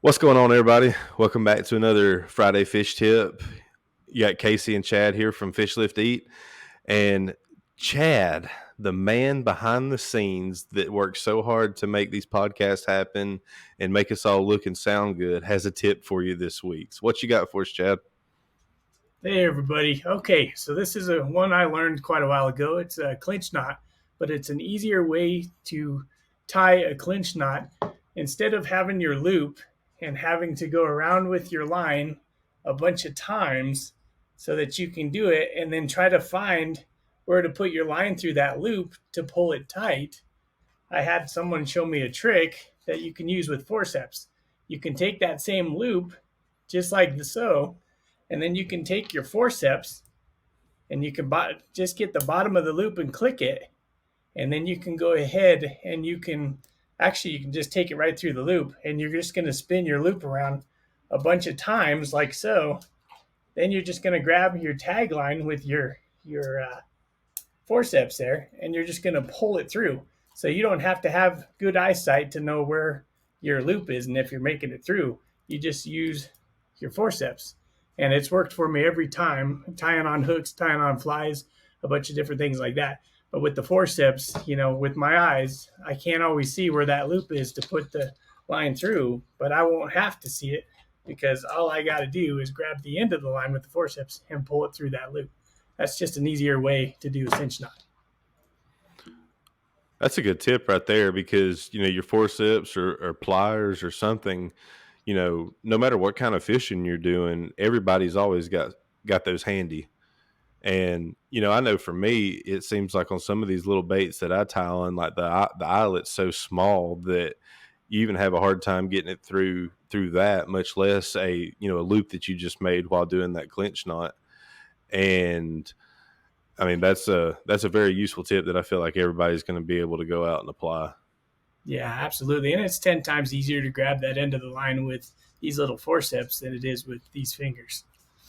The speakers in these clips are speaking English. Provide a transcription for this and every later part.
What's going on, everybody? Welcome back to another Friday Fish Tip. You got Casey and Chad here from Fish Lift Eat. And Chad, the man behind the scenes that works so hard to make these podcasts happen and make us all look and sound good, has a tip for you this week. So what you got for us, Chad? Hey everybody. Okay, so this is a one I learned quite a while ago. It's a clinch knot, but it's an easier way to tie a clinch knot instead of having your loop and having to go around with your line a bunch of times so that you can do it and then try to find where to put your line through that loop to pull it tight. I had someone show me a trick that you can use with forceps. You can take that same loop just like so, and then you can take your forceps and you can just get the bottom of the loop and click it, and then you can go ahead and you can just take it right through the loop, and you're just going to spin your loop around a bunch of times like so. Then you're just going to grab your tag line with your forceps there, and you're just going to pull it through. So you don't have to have good eyesight to know where your loop is, and if you're making it through, you just use your forceps. And it's worked for me every time, tying on hooks, tying on flies, a bunch of different things like that. But with the forceps, with my eyes, I can't always see where that loop is to put the line through, but I won't have to see it because all I got to do is grab the end of the line with the forceps and pull it through that loop. That's just an easier way to do a cinch knot. That's a good tip right there because, your forceps or pliers or something, no matter what kind of fishing you're doing, everybody's always got those handy. And I know for me, it seems like on some of these little baits that I tie on, like the eyelet's so small that you even have a hard time getting it through that, much less a loop that you just made while doing that clinch knot. And I mean that's a very useful tip that I feel like everybody's going to be able to go out and apply. Yeah, absolutely. And it's 10 times easier to grab that end of the line with these little forceps than it is with these fingers.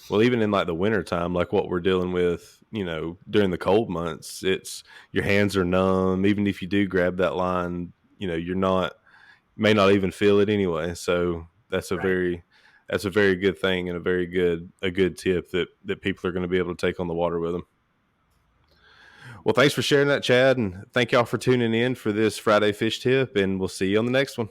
Well, even in like the winter time, like what we're dealing with, during the cold months, it's your hands are numb. Even if you do grab that line, you're not may not even feel it anyway. So Right. that's a very good thing and a good tip that people are going to be able to take on the water with them. Well, thanks for sharing that, Chad, and thank y'all for tuning in for this Friday Fish Tip, and we'll see you on the next one.